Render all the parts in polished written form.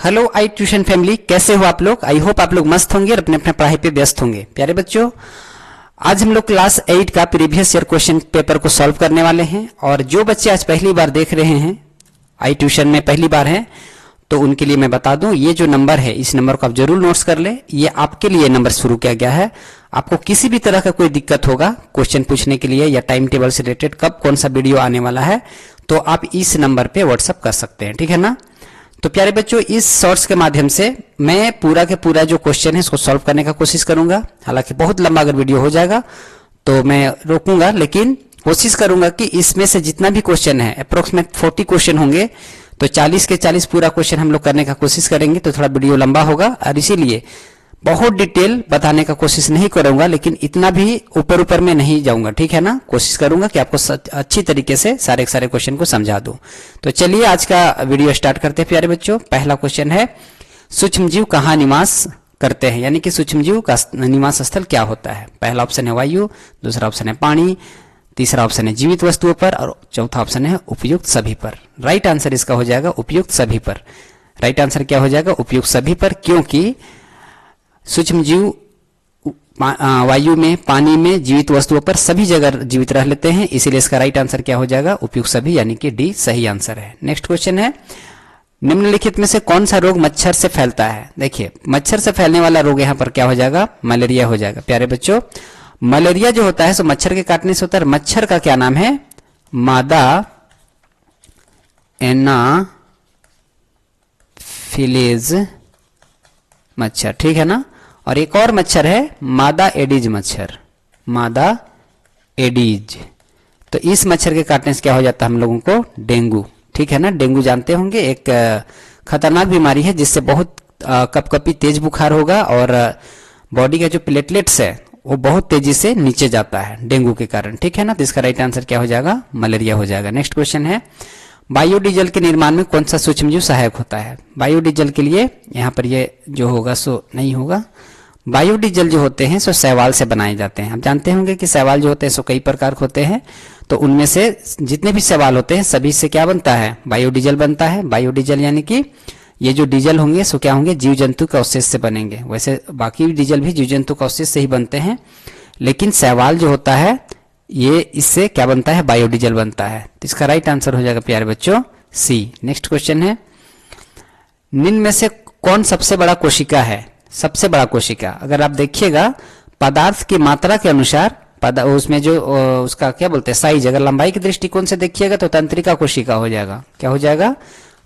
Hello आई tuition family, कैसे हो आप लोग। आई होप आप लोग मस्त होंगे और अपने अपने पढ़ाई पे व्यस्त होंगे। प्यारे बच्चों, आज हम लोग क्लास 8 का प्रीवियस ईयर क्वेश्चन पेपर को सॉल्व करने वाले हैं। और जो बच्चे आज पहली बार देख रहे हैं, आई ट्यूशन में पहली बार हैं, तो उनके लिए मैं बता दूं, ये जो नंबर है इस नंबर को आप जरूर नोट्स कर ले। ये आपके लिए नंबर शुरू किया गया है। आपको किसी भी तरह का कोई दिक्कत होगा क्वेश्चन पूछने के लिए या टाइम टेबल से रिलेटेड कब कौन सा वीडियो आने वाला है, तो आप इस नंबर पे व्हाट्सअप कर सकते हैं, ठीक है ना। तो प्यारे बच्चों, इस शॉर्ट्स के माध्यम से मैं पूरा के पूरा जो क्वेश्चन है इसको सॉल्व करने का कोशिश करूंगा। हालांकि बहुत लंबा अगर वीडियो हो जाएगा तो मैं रोकूंगा, लेकिन कोशिश करूंगा कि इसमें से जितना भी क्वेश्चन है, अप्रोक्सीमेट 40 क्वेश्चन होंगे, तो 40 के 40 पूरा क्वेश्चन हम लोग करने का कोशिश करेंगे। तो थोड़ा वीडियो लंबा होगा और इसीलिए बहुत डिटेल बताने का कोशिश नहीं करूंगा, लेकिन इतना भी ऊपर ऊपर में नहीं जाऊंगा, ठीक है ना। कोशिश करूंगा कि आपको अच्छी तरीके से सारे क्वेश्चन को समझा दूं। तो चलिए आज का वीडियो स्टार्ट करते हैं प्यारे बच्चों। पहला क्वेश्चन है, सूक्ष्म जीव कहाँ निवास करते हैं, यानी कि सूक्ष्म जीव का निवास स्थल क्या होता है। पहला ऑप्शन है वायु, दूसरा ऑप्शन है पानी, तीसरा ऑप्शन है जीवित वस्तुओं पर और चौथा ऑप्शन है उपयुक्त सभी पर। राइट आंसर इसका हो जाएगा उपयुक्त सभी पर। राइट आंसर क्या हो जाएगा, उपयुक्त सभी पर, क्योंकि सूक्ष्म जीव वायु में, पानी में, जीवित वस्तुओं पर सभी जगह जीवित रह लेते हैं, इसीलिए इसका राइट आंसर क्या हो जाएगा, उपयुक्त सभी, यानी कि डी सही आंसर है। नेक्स्ट क्वेश्चन है, निम्नलिखित में से कौन सा रोग मच्छर से फैलता है। देखिए, मच्छर से फैलने वाला रोग यहाँ पर क्या हो जाएगा, मलेरिया हो जाएगा। प्यारे बच्चों, मलेरिया जो होता है सो मच्छर के काटने से होता है। मच्छर का क्या नाम है, मादा एनाफिलीज मच्छर, ठीक है ना। और एक और मच्छर है मादा एडीज मच्छर, मादा एडीज। तो इस मच्छर के काटने से क्या हो जाता है हम लोगों को, डेंगू, ठीक है ना। डेंगू जानते होंगे, एक खतरनाक बीमारी है जिससे बहुत कपकपी तेज बुखार होगा और बॉडी का जो प्लेटलेट्स है वो बहुत तेजी से नीचे जाता है डेंगू के कारण, ठीक है ना। तो इसका राइट आंसर क्या हो जाएगा, मलेरिया हो जाएगा। नेक्स्ट क्वेश्चन है, बायोडीजल के निर्माण में कौन सा सूक्ष्मजीव सहायक होता है। बायोडीजल के लिए यहाँ पर ये जो होगा सो नहीं होगा। बायोडीजल जो होते हैं सो शैवाल से बनाए जाते हैं। आप जानते होंगे कि शैवाल जो होते हैं सो कई प्रकार के होते हैं, तो उनमें से जितने भी शैवाल होते हैं सभी से क्या बनता है, बायोडीजल बनता है। बायोडीजल यानी कि ये जो डीजल होंगे सो क्या होंगे, जीव जंतु के अवशेष से बनेंगे। वैसे बाकी डीजल भी जीव जंतु के अवशेष से ही बनते हैं, लेकिन शैवाल जो होता है ये इससे क्या बनता है, बायोडीजल बनता है। तो इसका राइट आंसर हो जाएगा प्यारे बच्चों सी। नेक्स्ट क्वेश्चन है, निम्न में से कौन सबसे बड़ा कोशिका है। सबसे बड़ा कोशिका, अगर आप देखिएगा पदार्थ की मात्रा के अनुसार उसमें जो उसका क्या बोलते हैं साइज, अगर लंबाई के दृष्टिकोण से देखिएगा तो तंत्रिका कोशिका हो जाएगा। क्या हो जाएगा,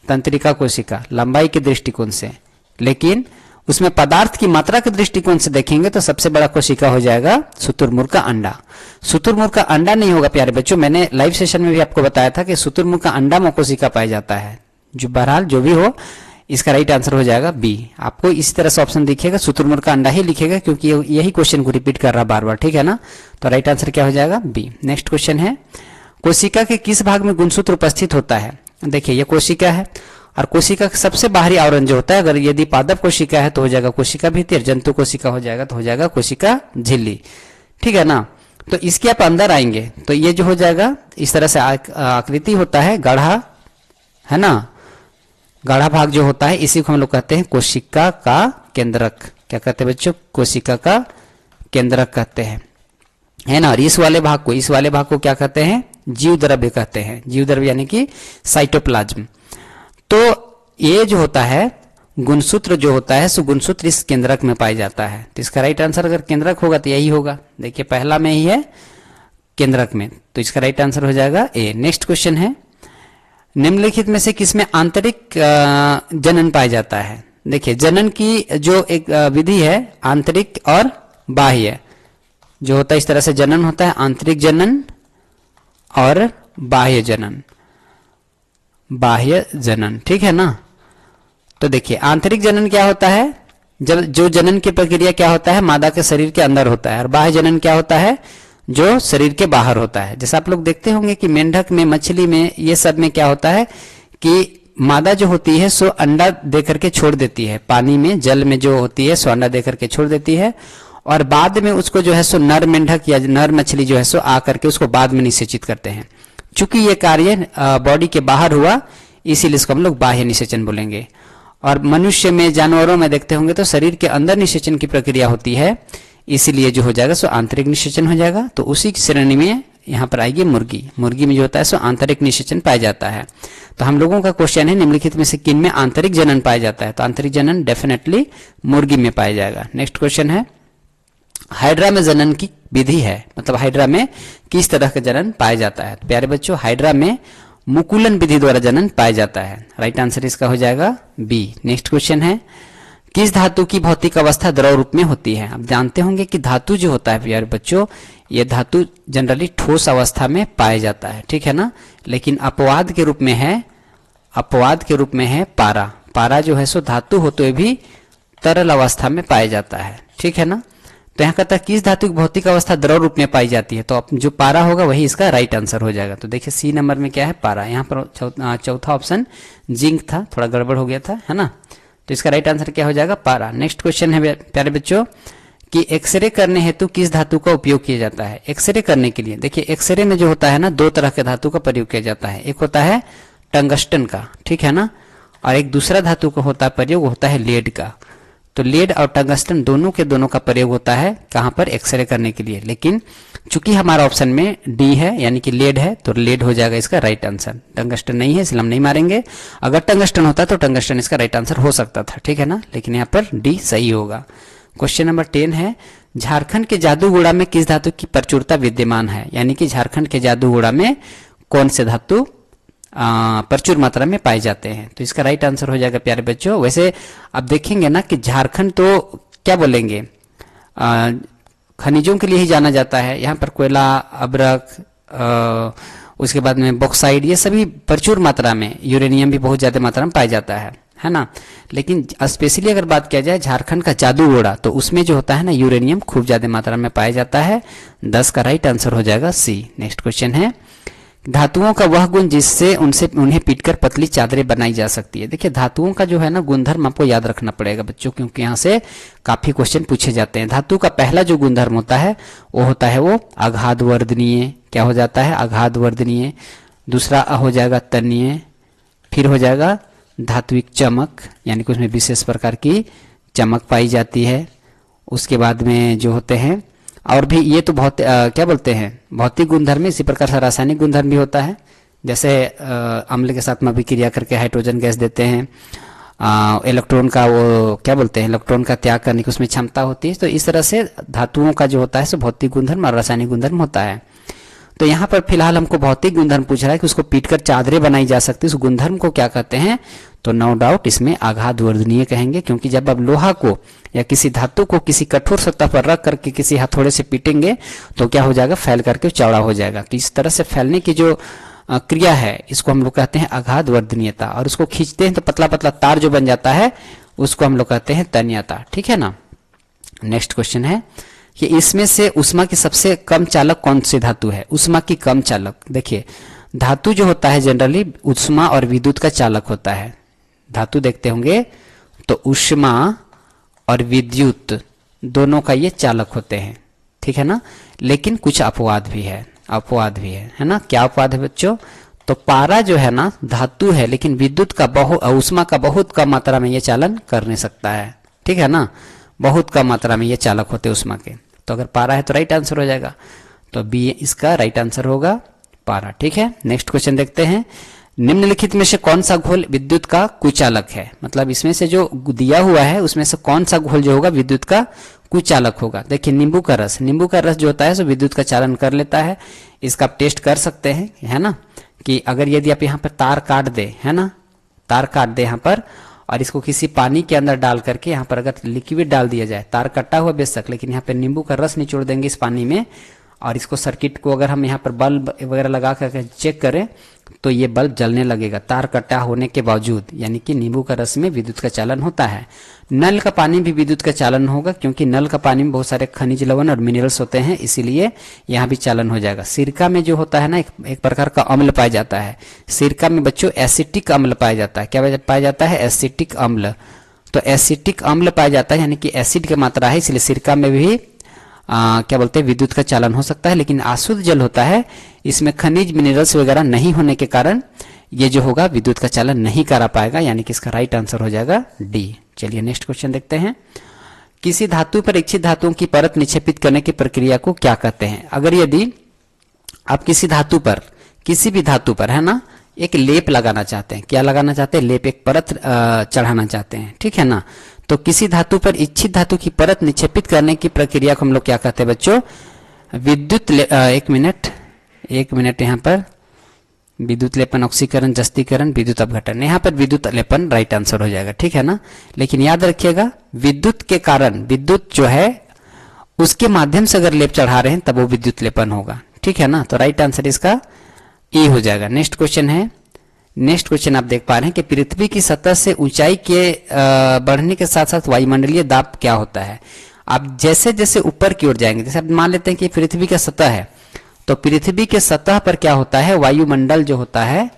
तंत्रिका कोशिका, लंबाई के दृष्टिकोण से। लेकिन उसमें पदार्थ की मात्रा के दृष्टिकोण से देखेंगे तो सबसे बड़ा कोशिका हो जाएगा शुतुरमुर्ग का अंडा। शुतुरमुर्ग का अंडा नहीं होगा प्यारे बच्चों, मैंने लाइव सेशन में भी आपको बताया था कि शुतुरमुर्ग का अंडा में कोशिका पाया जाता है। जो बहरहाल जो भी हो, इसका राइट आंसर हो जाएगा बी। आपको इस तरह से ऑप्शन दिखेगा, शुतुरमुर्ग का अंडा ही लिखेगा, क्योंकि यही क्वेश्चन को रिपीट कर रहा बार बार, ठीक है ना। तो राइट आंसर क्या हो जाएगा, बी। नेक्स्ट क्वेश्चन है, कोशिका के किस भाग में गुणसूत्र उपस्थित होता है। देखिए, ये कोशिका है और कोशिका का सबसे बाहरी आवरण जो होता है, अगर यदि पादप कोशिका है तो हो जाएगा कोशिका भीतर, जंतु कोशिका हो जाएगा तो हो जाएगा कोशिका झिल्ली, ठीक है ना। तो इसके आप अंदर आएंगे तो ये जो हो जाएगा इस तरह से आकृति होता है, गाढ़ा है ना, गाढ़ा भाग जो होता है इसी को हम लोग कहते हैं कोशिका का केंद्रक। क्या कहते हैं बच्चों, कोशिका का केंद्रक कहते हैं, है ना। और इस वाले भाग को क्या कहते हैं, जीव द्रव्य कहते हैं। जीव द्रव्य यानी कि साइटोप्लाज्म। तो ये जो होता है गुणसूत्र जो होता है सो गुणसूत्र इस केंद्रक में पाया जाता है। तो इसका राइट आंसर अगर केंद्रक होगा तो यही होगा। देखिए, पहला में ही है केंद्रक में, तो इसका राइट आंसर हो जाएगा ए। नेक्स्ट क्वेश्चन है, निम्नलिखित में से किसमें आंतरिक जनन पाया जाता है। देखिए, जनन की जो एक विधि है आंतरिक और बाह्य जो होता है, इस तरह से जनन होता है, आंतरिक जनन और बाह्य जनन, बाह्य जनन, ठीक है ना। तो देखिए, आंतरिक जनन क्या होता है, जब जो जनन की प्रक्रिया क्या होता है, मादा के शरीर के अंदर होता है, और बाह्य जनन क्या होता है, जो शरीर के बाहर होता है। जैसे आप लोग देखते होंगे कि मेंढक में, मछली में, ये सब में क्या होता है कि मादा जो होती है सो अंडा दे करके छोड़ देती है, पानी में, जल में जो होती है सो अंडा दे करके छोड़ देती है, और बाद में उसको जो है सो नर मेंढक या नर मछली जो है सो आ करके उसको बाद में निषेचित करते हैं। चूंकि ये कार्य बॉडी के बाहर हुआ, इसीलिए इसको हम लोग बाह्य निषेचन बोलेंगे। और मनुष्य में, जानवरों में देखते होंगे तो शरीर के अंदर निषेचन की प्रक्रिया होती है, इसीलिए जो हो जाएगा सो आंतरिक निषेचन हो जाएगा। तो उसी की श्रेणी में यहाँ पर आएगी मुर्गी। मुर्गी में जो होता है सो आंतरिक निषेचन पाया जाता है। तो हम लोगों का क्वेश्चन है निम्नलिखित में से किन में आंतरिक जनन पाया जाता है? तो आंतरिक जनन डेफिनेटली मुर्गी में पाया जाएगा। नेक्स्ट क्वेश्चन है, हाइड्रा में जनन की विधि है, मतलब हाइड्रा में किस तरह का जनन पाया जाता है? तो प्यारे बच्चों, हाइड्रा में मुकुलन विधि द्वारा जनन पाया जाता है। राइट आंसर इसका हो जाएगा बी। नेक्स्ट क्वेश्चन है, किस धातु की भौतिक अवस्था द्रव रूप में होती है? अब जानते होंगे कि धातु जो होता है प्यारे बच्चों, ये धातु जनरली ठोस अवस्था में पाया जाता है, ठीक है ना। लेकिन अपवाद के रूप में है, अपवाद के रूप में है पारा। पारा जो है सो धातु होते हुए भी तरल अवस्था में पाया जाता है, ठीक है ना। तो यहाँ कहता है किस धातु की भौतिक अवस्था द्रव रूप में पाई जाती है? तो जो पारा होगा वही इसका राइट आंसर हो जाएगा। तो देखिए सी नंबर में क्या है? पारा। यहाँ पर चौथा ऑप्शन जिंक था, थोड़ा गड़बड़ हो गया था, है ना। तो इसका राइट आंसर क्या हो जाएगा? पारा। नेक्स्ट क्वेश्चन है प्यारे बच्चों कि एक्सरे करने हेतु किस धातु का उपयोग किया जाता है? एक्सरे करने के लिए देखिए, एक्सरे में जो होता है ना, दो तरह के धातु का प्रयोग किया जाता है। एक होता है टंगस्टन का, ठीक है ना, और एक दूसरा धातु का होता है प्रयोग, होता है लेड का। तो लेड और टंगस्टन दोनों के दोनों का प्रयोग होता है कहां पर? एक्सरे करने के लिए। लेकिन चूंकि हमारा ऑप्शन में डी है यानी कि लेड है, तो लेड हो जाएगा इसका राइट आंसर। टंगस्टन नहीं है इसलिए हम नहीं मारेंगे। अगर टंगस्टन होता तो टंगस्टन इसका राइट आंसर हो सकता था, ठीक है ना, लेकिन यहाँ पर डी सही होगा। क्वेश्चन नंबर 10 है, झारखंड के जादूगोड़ा में किस धातु की प्रचुरता विद्यमान है? यानी कि झारखंड के जादूगोड़ा में कौन से धातु प्रचुर मात्रा में पाए जाते हैं? तो इसका राइट आंसर हो जाएगा प्यारे बच्चों। वैसे अब देखेंगे ना कि झारखंड तो क्या बोलेंगे, खनिजों के लिए ही जाना जाता है। यहाँ पर कोयला, अब्रक, उसके बाद में बॉक्साइड, ये सभी प्रचुर मात्रा में, यूरेनियम भी बहुत ज्यादा मात्रा में पाया जाता है ना। लेकिन स्पेशली अगर बात किया जाए झारखंड का जादूगोड़ा, तो उसमें जो होता है ना यूरेनियम खूब ज्यादा मात्रा में पाया जाता है। 10 का राइट आंसर हो जाएगा सी। नेक्स्ट क्वेश्चन है, धातुओं का वह गुण जिससे उन्हें पीटकर पतली चादरें बनाई जा सकती है। देखिए धातुओं का जो है ना गुणधर्म आपको याद रखना पड़ेगा बच्चों, क्योंकि यहाँ से काफी क्वेश्चन पूछे जाते हैं। धातु का पहला जो गुणधर्म होता है वो होता है वो आघात वर्धनीय। क्या हो जाता है? आघात वर्धनीय। दूसरा हो जाएगा तन्नीय। फिर हो जाएगा धात्विक चमक, यानी कि उसमें विशेष प्रकार की चमक पाई जाती है। उसके बाद में जो होते हैं और भी, ये तो बहुत क्या बोलते हैं, भौतिक गुणधर्म में। इसी प्रकार से रासायनिक गुणधर्म भी होता है, जैसे अम्ल के साथ में अभिक्रिया करके हाइड्रोजन गैस देते हैं। इलेक्ट्रॉन का वो क्या बोलते हैं, इलेक्ट्रॉन का त्याग करने की उसमें क्षमता होती है। तो इस तरह से धातुओं का जो होता है सो भौतिक गुणधर्म और रासायनिक गुणधर्म होता है। तो यहाँ पर फिलहाल हमको भौतिक गुणधर्म पूछ रहा है कि उसको पीटकर चादरें बनाई जा सकती है, उस गुणधर्म को क्या कहते हैं? तो नो डाउट इसमें आघात वर्धनीय कहेंगे, क्योंकि जब आप लोहा को या किसी धातु को किसी कठोर सतह पर रख करके किसी हथौड़े से पीटेंगे तो क्या हो जाएगा? फैल करके चौड़ा हो जाएगा। तो इस तरह से फैलने की जो क्रिया है इसको हम लोग कहते हैं आघात वर्धनीयता। और उसको खींचते हैं तो पतला पतला तार जो बन जाता है उसको हम लोग कहते हैं तन्यता, ठीक है ना। नेक्स्ट क्वेश्चन है कि इसमें से ऊष्मा की सबसे कम चालक कौन सी धातु है? ऊष्मा की कम चालक, देखिए धातु जो होता है जनरली ऊष्मा और विद्युत का चालक होता है। धातु देखते होंगे तो ऊष्मा और विद्युत दोनों का ये चालक होते हैं, ठीक है ना। लेकिन कुछ अपवाद भी है, अपवाद भी है ना। क्या अपवाद है बच्चों? तो पारा जो है ना धातु है, लेकिन विद्युत का ऊष्मा का बहुत कम मात्रा में ये चालन कर नहीं सकता है, ठीक है ना। बहुत कम मात्रा में ये चालक होते हैं ऊष्मा के। तो अगर पारा है तो राइट आंसर हो जाएगा। तो बी इसका राइट आंसर होगा, पारा, ठीक है। नेक्स्ट क्वेश्चन देखते हैं, निम्नलिखित में से कौन सा घोल विद्युत का कुचालक है? मतलब इसमें से जो दिया हुआ है उसमें से कौन सा घोल जो होगा विद्युत का कुचालक होगा? देखिए नींबू का रस, नींबू का रस जो होता है सो विद्युत का चालन कर लेता है। इसका आप टेस्ट कर सकते हैं, है ना, कि अगर यदि आप यहाँ पर तार काट दे, है ना, तार काट दे यहाँ पर और इसको किसी पानी के अंदर डाल करके यहाँ पर अगर लिक्विड डाल दिया जाए, तार कटा हुआ बेशक, लेकिन यहाँ पे नींबू का रस निचोड़ देंगे इस पानी में और इसको सर्किट को अगर हम यहाँ पर बल्ब वगैरह लगा करके चेक करें तो ये बल्ब जलने लगेगा तार कटा होने के बावजूद। यानी कि नींबू का रस में विद्युत का चालन होता है। नल का पानी भी विद्युत का चालन होगा, क्योंकि नल का पानी में बहुत सारे खनिज लवण और मिनरल्स होते हैं, इसीलिए यहाँ भी चालन हो जाएगा। सिरका में जो होता है ना एक प्रकार का अम्ल पाया जाता है। सिरका में बच्चों एसिटिक अम्ल पाया जाता है। क्या पाया जाता है? एसिटिक अम्ल। तो एसिटिक अम्ल पाया जाता है, यानी कि एसिड की मात्रा है, इसलिए सिरका में भी क्या बोलते हैं विद्युत का चालन हो सकता है। लेकिन अशुद्ध जल होता है, इसमें खनिज मिनरल्स वगैरह नहीं होने के कारण ये जो होगा विद्युत का चालन नहीं करा पाएगा, यानी कि इसका राइट आंसर हो जाएगा डी। चलिए नेक्स्ट क्वेश्चन देखते हैं। किसी धातु पर इच्छित धातुओं की परत निक्षेपित करने की प्रक्रिया को क्या कहते हैं? अगर यदि आप किसी धातु पर, किसी भी धातु पर है ना, एक लेप लगाना चाहते हैं, क्या लगाना चाहते हैं? लेप, एक परत चढ़ाना चाहते हैं, ठीक है ना। तो किसी धातु पर इच्छित धातु की परत निक्षेपित करने की प्रक्रिया को हम लोग क्या कहते हैं बच्चों? विद्युत एक मिनट यहाँ पर विद्युत लेपन, ऑक्सीकरण, जस्तीकरण, विद्युत अपघटन, यहाँ पर विद्युत लेपन राइट आंसर हो जाएगा, ठीक है ना। लेकिन याद रखिएगा विद्युत के कारण, विद्युत जो है उसके माध्यम से अगर लेप चढ़ा रहे हैं तब वो विद्युत लेपन होगा, ठीक है ना। तो राइट आंसर इसका ए हो जाएगा। नेक्स्ट क्वेश्चन है, नेक्स्ट क्वेश्चन आप देख पा रहे हैं कि पृथ्वी की सतह से ऊंचाई के बढ़ने के साथ साथ वायुमंडलीय दाब क्या होता है? आप जैसे जैसे ऊपर की ओर जाएंगे, जैसे आप मान लेते हैं कि पृथ्वी का सतह है, तो पृथ्वी के सतह पर क्या होता है? वायुमंडल जो होता है,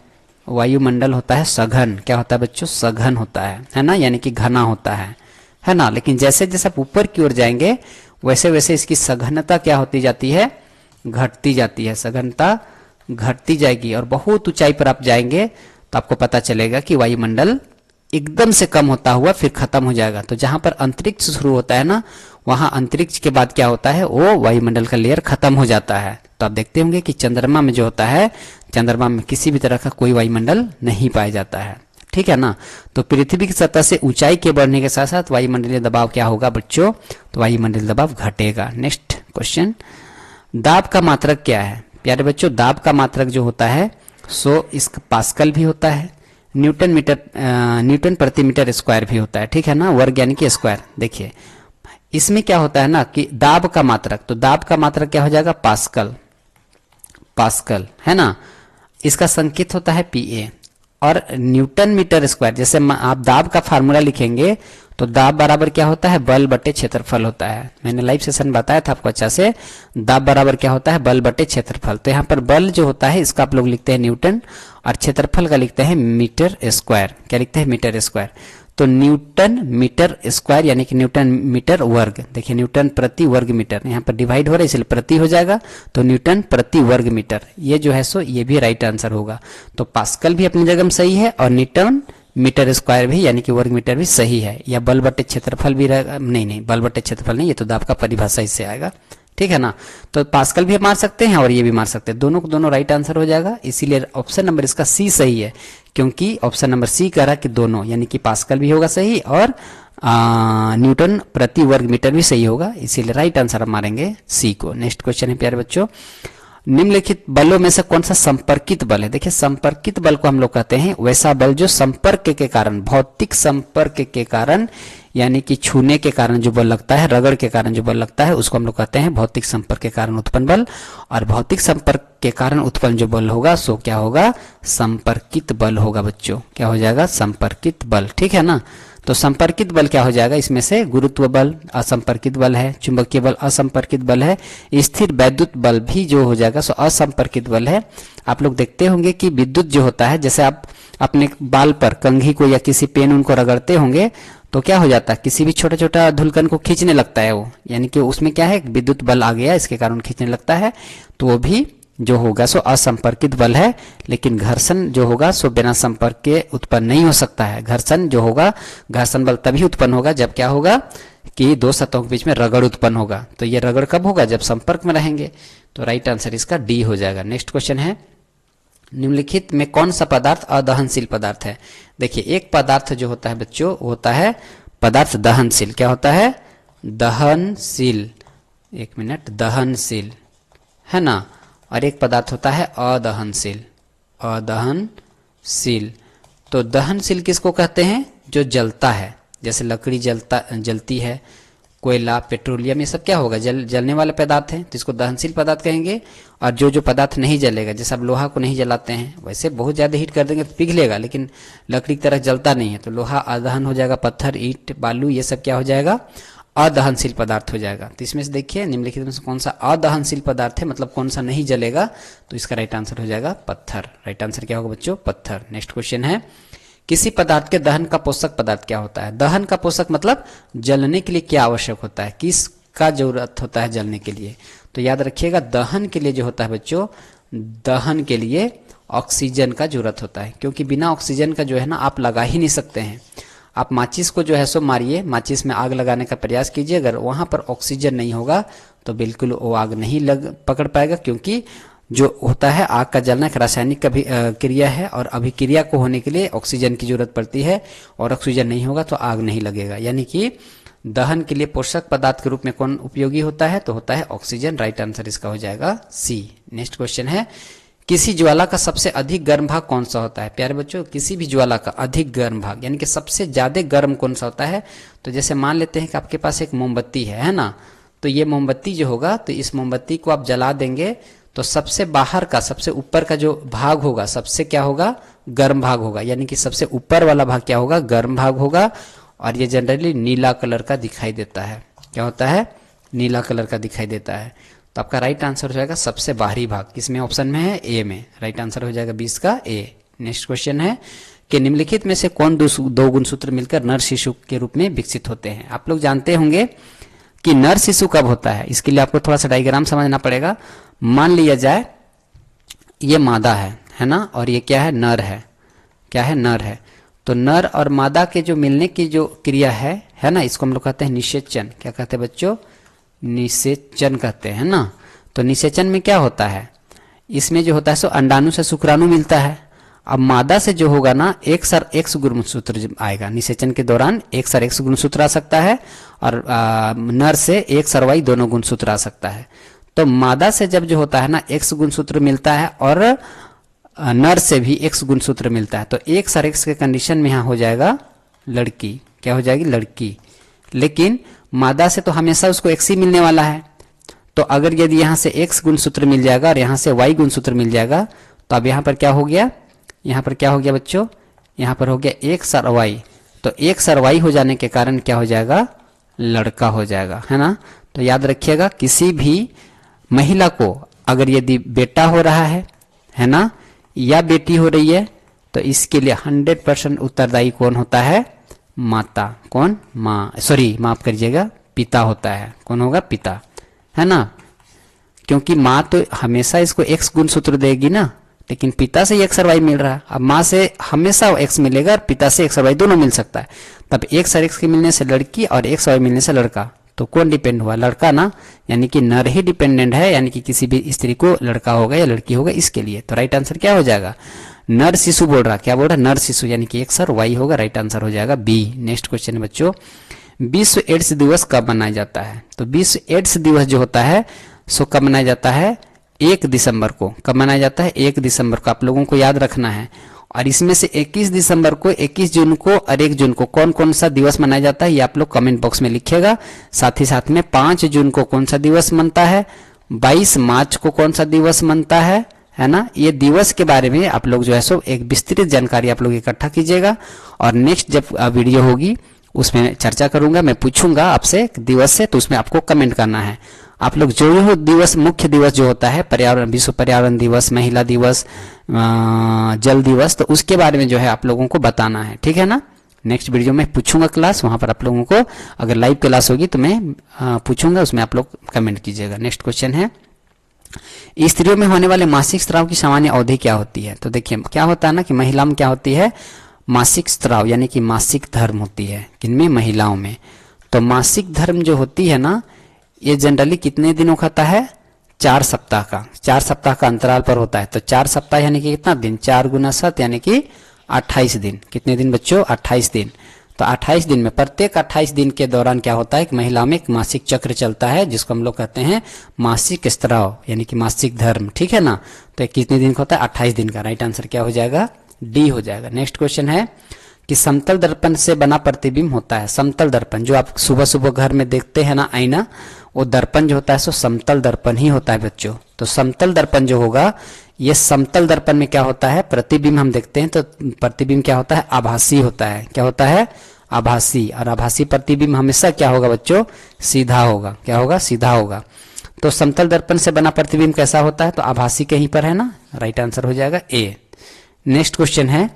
वायुमंडल होता है सघन। क्या होता है बच्चों? सघन होता है ना, यानी कि घना होता है ना। लेकिन जैसे जैसे आप ऊपर की ओर जाएंगे वैसे वैसे इसकी सघनता क्या होती जाती है? घटती जाती है, सघनता घटती जाएगी। और बहुत ऊंचाई पर आप जाएंगे तो आपको पता चलेगा कि वायुमंडल एकदम से कम होता हुआ फिर खत्म हो जाएगा। तो जहां पर अंतरिक्ष शुरू होता है ना, वहां अंतरिक्ष के बाद क्या होता है? वो वायुमंडल का लेयर खत्म हो जाता है। तो आप देखते होंगे कि चंद्रमा में जो होता है, चंद्रमा में किसी भी तरह का कोई वायुमंडल नहीं पाया जाता है, ठीक है ना। तो पृथ्वी की सतह से ऊंचाई के बढ़ने के साथ साथ वायुमंडलीय दबाव क्या होगा बच्चों? तो वायुमंडलीय दबाव घटेगा। नेक्स्ट क्वेश्चन, दाब का मात्रक क्या है? प्यारे बच्चों, दाब का मात्रक जो होता है सो इसका पास्कल भी होता है, न्यूटन प्रति मीटर स्क्वायर भी होता है, ठीक है ना, वर्ग यानी कि स्क्वायर। देखिए इसमें क्या होता है ना कि दाब का मात्रक, तो दाब का मात्रक क्या हो जाएगा? पास्कल, पास्कल है ना। इसका संकेत होता है पीए। और न्यूटन मीटर स्क्वायर, जैसे आप दाब का फार्मूला लिखेंगे तो दाब बराबर क्या होता है? बल बटे क्षेत्रफल होता है। मैंने लाइव सेशन बताया था आपको अच्छा से। दाब बराबर क्या होता है? बल बटे क्षेत्रफल। तो यहाँ पर बल जो होता है इसका आप लोग लिखते हैं न्यूटन, और क्षेत्रफल का लिखते हैं मीटर स्क्वायर। क्या लिखते हैं? Metre square. तो न्यूटन मीटर स्क्वायर यानी कि न्यूटन मीटर वर्ग। देखिए न्यूटन प्रति वर्ग मीटर, यहाँ पर डिवाइड हो रहा है इसलिए प्रति हो जाएगा, तो न्यूटन प्रति वर्ग मीटर ये जो है सो ये भी राइट आंसर होगा। तो पास्कल भी अपनी जगह में सही है और न्यूटन मीटर स्क्वायर भी यानी कि वर्ग मीटर भी सही है। या बल बटे क्षेत्रफल भी रहेगा, नहीं बल बटे क्षेत्रफल नहीं, ये तो दाब का परिभाषा इससे आएगा, ठीक है ना। तो पास्कल भी मार सकते हैं और ये भी मार सकते हैं, दोनों को दोनों राइट आंसर हो जाएगा। इसीलिए ऑप्शन नंबर इसका सी सही है, क्योंकि ऑप्शन नंबर सी कह रहा कि दोनों, यानी कि पास्कल भी होगा सही और न्यूटन प्रति वर्ग मीटर भी सही होगा, इसीलिए राइट आंसर हम मारेंगे सी को। नेक्स्ट क्वेश्चन है प्यारे बच्चों, निम्नलिखित बलों में से कौन सा संपर्कित बल है? देखिए संपर्कित बल को हम लोग कहते हैं वैसा बल जो संपर्क के कारण, भौतिक संपर्क के कारण, यानी कि छूने के कारण जो बल लगता है, रगड़ के कारण जो बल लगता है, उसको हम लोग कहते हैं भौतिक संपर्क के कारण उत्पन्न बल। और भौतिक संपर्क के कारण उत्पन्न जो बल होगा सो क्या होगा? संपर्कित बल होगा बच्चों। क्या हो जाएगा? संपर्कित बल, ठीक है ना। तो संपर्कित बल क्या हो जाएगा? इसमें से गुरुत्व बल असंपर्कित बल है, चुंबकीय बल असंपर्कित बल है, स्थिर वैद्युत बल भी जो हो जाएगा सो असंपर्कित बल है। आप लोग देखते होंगे कि विद्युत जो होता है, जैसे आप अपने बाल पर कंघी को या किसी पेन उनको रगड़ते होंगे तो क्या हो जाता है? किसी भी छोटा छोटा धुलकन को खींचने लगता है वो, यानी कि उसमें क्या है? विद्युत बल आ गया, इसके कारण खींचने लगता है। तो वो भी जो होगा सो असंपर्कित बल है। लेकिन घर्षण जो होगा सो बिना संपर्क के उत्पन्न नहीं हो सकता है। घर्षण जो होगा, घर्षण बल तभी उत्पन्न होगा जब क्या होगा कि दो सतहों के बीच में रगड़ उत्पन्न होगा। तो ये रगड़ कब होगा? जब संपर्क में रहेंगे। तो राइट आंसर इसका डी हो जाएगा। नेक्स्ट क्वेश्चन है, निम्नलिखित में कौन सा पदार्थ अदहनशील पदार्थ है? देखिए एक पदार्थ जो होता है बच्चों होता है पदार्थ दहनशील। क्या होता है? दहनशील, एक मिनट, दहनशील है ना। और एक पदार्थ होता है अदहनशील, अदहनशील। तो दहनशील किसको कहते हैं? जो जलता है, जैसे लकड़ी जलती है, कोयला, पेट्रोलियम, ये सब क्या होगा? जलने वाले पदार्थ हैं, तो इसको दहनशील पदार्थ कहेंगे। और जो पदार्थ नहीं जलेगा, जैसे आप लोहा को नहीं जलाते हैं, वैसे बहुत ज़्यादा हीट कर देंगे तो पिघलेगा, लेकिन लकड़ी की तरह जलता नहीं है, तो लोहा अदहन हो जाएगा। पत्थर, ईंट, बालू, ये सब क्या हो जाएगा? अदहनशील पदार्थ हो जाएगा। तो इसमें से देखिए निम्नलिखित में से कौन सा अदहनशील पदार्थ है, मतलब कौन सा नहीं जलेगा? तो इसका राइट आंसर हो जाएगा पत्थर। राइट आंसर क्या होगा बच्चों? पत्थर। नेक्स्ट क्वेश्चन है, किसी पदार्थ के दहन का पोषक पदार्थ क्या होता है? दहन का पोषक मतलब जलने के लिए क्या आवश्यक होता है, किसका जरूरत होता है जलने के लिए? तो याद रखिएगा दहन के लिए जो होता है बच्चों, दहन के लिए ऑक्सीजन का जरूरत होता है, क्योंकि बिना ऑक्सीजन का जो है ना आप लगा ही नहीं सकते हैं। आप माचिस को जो है सो मारिए, माचिस में आग लगाने का प्रयास कीजिए, अगर वहां पर ऑक्सीजन नहीं होगा तो बिल्कुल वो आग नहीं पकड़ पाएगा, क्योंकि जो होता है आग का जलना एक रासायनिक क्रिया है और अभिक्रिया को होने के लिए ऑक्सीजन की जरूरत पड़ती है, और ऑक्सीजन नहीं होगा तो आग नहीं लगेगा। यानी कि दहन के लिए पोषक पदार्थ के रूप में कौन उपयोगी होता है, तो होता है ऑक्सीजन। राइट आंसर इसका हो जाएगा सी। नेक्स्ट क्वेश्चन है, किसी ज्वाला का सबसे अधिक गर्म भाग कौन सा होता है? प्यारे बच्चों, किसी भी ज्वाला का अधिक गर्म भाग यानी कि सबसे ज्यादा गर्म कौन सा होता है? तो जैसे मान लेते हैं कि आपके पास एक मोमबत्ती है ना, तो ये मोमबत्ती जो होगा, तो इस मोमबत्ती को आप जला देंगे तो सबसे बाहर का, सबसे ऊपर का जो भाग होगा, सबसे क्या होगा, गर्म भाग होगा। यानी कि सबसे ऊपर वाला भाग क्या होगा, गर्म भाग होगा, और ये जनरली नीला कलर का दिखाई देता है। क्या होता है? नीला कलर का दिखाई देता है। तो आपका राइट आंसर हो जाएगा सबसे बाहरी भाग। किसमें ऑप्शन में है? ए में। राइट आंसर हो जाएगा 20 का ए। नेक्स्ट क्वेश्चन है कि निम्नलिखित में से कौन दो गुणसूत्र मिलकर नर शिशु के रूप में विकसित होते हैं? आप लोग जानते होंगे कि नर शिशु कब होता है, इसके लिए आपको थोड़ा सा डायग्राम समझना पड़ेगा। मान लिया जाए ये मादा है ना, और ये क्या है, नर है। क्या है? नर है। तो नर और मादा के जो मिलने की जो क्रिया है ना, इसको हम लोग कहते हैं निषेचन। क्या कहते हैं बच्चों? निषेचन कहते हैं ना। तो निषेचन में क्या होता है, इसमें जो होता है सो अंडाणु से शुक्राणु मिलता है। अब मादा से जो होगा ना, एक सर एक्स गुणसूत्र आएगा। निषेचन के दौरान एक सर एक्स गुणसूत्र आ सकता है, और नर से एक सर वाई दोनों गुणसूत्र आ सकता है। तो मादा से जब जो होता है ना एक्स गुणसूत्र मिलता है, और नर से भी एक्स गुणसूत्र मिलता है, तो एक सर एक्स के कंडीशन में यहाँ हो जाएगा लड़की। क्या हो जाएगी? लड़की। लेकिन मादा से तो हमेशा उसको एक्स ही मिलने वाला है। तो अगर यदि यहाँ से एक्स गुणसूत्र मिल जाएगा और यहाँ से वाई गुणसूत्र मिल जाएगा, तो अब यहाँ पर क्या हो गया, यहाँ पर क्या हो गया बच्चों, यहाँ पर हो गया एक सर वाई। तो एक सर वाई हो जाने के कारण क्या हो जाएगा, लड़का हो जाएगा, है ना। तो याद रखिएगा, किसी भी महिला को अगर यदि बेटा हो रहा है ना, या बेटी हो रही है, तो इसके लिए 100% उत्तरदायी कौन होता है? माता। कौन? माँ। सॉरी, माफ करिएगा, पिता होता है। कौन होगा? पिता, है ना। क्योंकि माँ तो हमेशा इसको एक्स गुणसूत्र देगी ना, लेकिन पिता से एक्स और वाई मिल रहा है। अब माँ से हमेशा एक्स मिलेगा और पिता से एक्स और वाई दोनों मिल सकता है। तब एक्स और एक्स के मिलने से लड़की और एक्स और वाई मिलने से लड़का, तो कौन डिपेंड हुआ? लड़का ना। यानी कि नर ही डिपेंडेंट है, यानी कि किसी भी स्त्री को लड़का होगा या लड़की होगा इसके लिए। तो राइट आंसर क्या हो जाएगा? नर शिशु बोल रहा। क्या बोल रहा? नर शिशु, यानी कि एक्स और वाई होगा। राइट आंसर हो जाएगा बी। नेक्स्ट क्वेश्चन है बच्चों, विश्व एड्स दिवस कब मनाया जाता है? तो विश्व एड्स दिवस जो होता है सो कब मनाया जाता है? 1 दिसंबर को। कब मनाया जाता है? 1 दिसंबर को। आप लोगों को याद रखना है। और इसमें से 21 दिसंबर को, 21 जून को और 1 जून को कौन कौन सा दिवस मनाया जाता है, ये आप लोग कमेंट बॉक्स में लिखिएगा। साथ ही साथ में 5 जून को कौन सा दिवस मनता है, 22 मार्च को कौन सा दिवस मनता है ना। ये दिवस के बारे में आप लोग जो है सो एक विस्तृत जानकारी आप लोग इकट्ठा कीजिएगा, और नेक्स्ट जब वीडियो होगी उसमें चर्चा करूंगा। मैं पूछूंगा आपसे दिवस से, तो उसमें आपको कमेंट करना है। आप लोग जो दिवस, मुख्य दिवस जो होता है, पर्यावरण, विश्व पर्यावरण दिवस, महिला दिवस, जल दिवस, तो उसके बारे में जो है आप लोगों को बताना है, ठीक है ना। नेक्स्ट वीडियो में पूछूंगा क्लास, वहां पर आप लोगों को अगर लाइव क्लास होगी तो मैं पूछूंगा, उसमें आप लोग कमेंट कीजिएगा। नेक्स्ट क्वेश्चन है, स्त्रियों में होने वाले मासिक स्राव की सामान्य अवधि क्या होती है? तो देखिए क्या होता है ना कि महिला में क्या होती है, मासिक स्राव यानी कि मासिक धर्म होती है। किनमें? महिलाओं में। तो मासिक धर्म जो होती है ना, ये जनरली कितने दिनों का होता है? 4 सप्ताह का। 4 सप्ताह का अंतराल पर होता है। तो 4 सप्ताह यानी कि कितना दिन? 4 गुना 7 यानी कि 28 दिन। कितने दिन बच्चों? 28 दिन। तो 28 दिन में, प्रत्येक 28 दिन के दौरान क्या होता है कि महिला में एक मासिक चक्र चलता है, जिसको हम लोग कहते हैं मासिक स्राव यानी कि मासिक धर्म, ठीक है ना। तो कितने दिन का होता है? 28 दिन का। राइट आंसर क्या हो जाएगा? डी हो जाएगा। नेक्स्ट क्वेश्चन है कि समतल दर्पण से बना प्रतिबिंब होता है। समतल दर्पण जो आप सुबह सुबह घर में देखते हैं ना, आईना, वो दर्पण जो होता है सो समतल दर्पण ही होता है बच्चों। तो समतल दर्पण जो होगा, ये समतल दर्पण में क्या होता है? प्रतिबिंब हम देखते हैं, तो प्रतिबिंब क्या होता है? आभासी होता है। क्या होता है? आभासी। और आभासी प्रतिबिंब हमेशा क्या होगा बच्चों? सीधा होगा। क्या होगा? सीधा होगा। तो समतल दर्पण से बना प्रतिबिंब कैसा होता है? तो आभासी कहीं पर है ना। राइट आंसर हो जाएगा ए। नेक्स्ट क्वेश्चन है,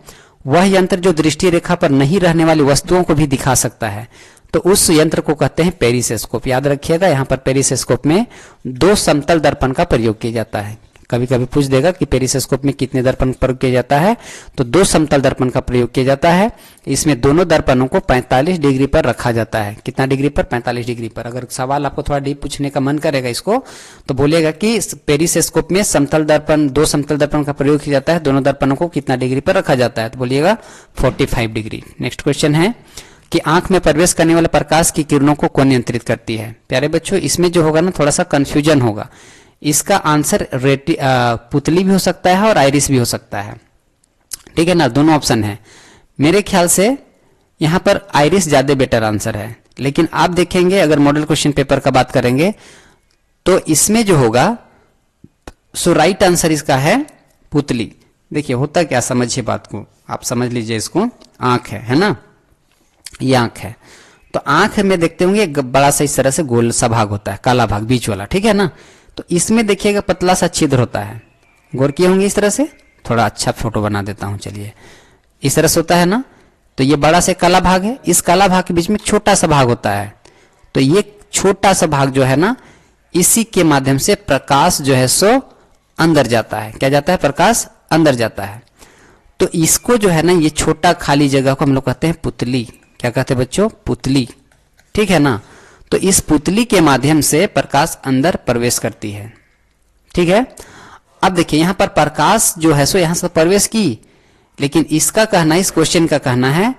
वह यंत्र जो दृष्टि रेखा पर नहीं रहने वाली वस्तुओं को भी दिखा सकता है, तो उस यंत्र को कहते हैं पेरिसेस्कोप। याद रखिएगा, यहाँ पर पेरिसेस्कोप में 2 समतल दर्पण का प्रयोग किया जाता है। कभी कभी पूछ देगा कि पेरिस्कोप में कितने दर्पण का प्रयोग किया जाता है, तो 2 समतल दर्पण का प्रयोग किया जाता है। इसमें दोनों दर्पणों को 45 डिग्री पर रखा जाता है। कितना डिग्री पर? 45 डिग्री पर। अगर सवाल आपको थोड़ा डीप पूछने का मन करेगा इसको, तो बोलेगा कि पेरिस्कोप में समतल दर्पण 2 समतल दर्पण का प्रयोग किया जाता है, दोनों दर्पणों को कितना डिग्री पर रखा जाता है, तो बोलिएगा 45 डिग्री। नेक्स्ट क्वेश्चन है कि आंख में प्रवेश करने वाले प्रकाश की किरणों को कौन नियंत्रित करती है? प्यारे बच्चों, इसमें जो होगा ना थोड़ा सा कंफ्यूजन होगा। इसका आंसर पुतली भी हो सकता है और आइरिस भी हो सकता है, ठीक है ना, दोनों ऑप्शन है। मेरे ख्याल से यहां पर आइरिस ज्यादा बेटर आंसर है, लेकिन आप देखेंगे अगर मॉडल क्वेश्चन पेपर का बात करेंगे तो इसमें जो होगा सो राइट आंसर इसका है पुतली। देखिए होता क्या, समझिए बात को, आप समझ लीजिए इसको। आंख है ना, ये आंख है, तो आंख में देखते होंगे एक बड़ा सा इस तरह से गोल सा भाग होता है, काला भाग बीच वाला, ठीक है ना। तो इसमें देखिएगा पतला सा छिद्र होता है, गौर किए होंगे इस तरह से। थोड़ा अच्छा फोटो बना देता हूं, चलिए। इस तरह से होता है ना, तो ये बड़ा से काला भाग है, इस काला भाग के बीच में छोटा सा भाग होता है, तो ये छोटा सा भाग जो है ना, इसी के माध्यम से प्रकाश जो है सो अंदर जाता है। क्या जाता है? प्रकाश अंदर जाता है। तो इसको जो है ना, ये छोटा खाली जगह को हम लोग कहते हैं पुतली। क्या कहते हैं बच्चों? पुतली, ठीक है ना। तो इस पुतली के माध्यम से प्रकाश अंदर प्रवेश करती है, ठीक है। अब देखिए यहां पर प्रकाश जो है सो यहां से प्रवेश की, लेकिन इसका कहना, इस क्वेश्चन का कहना है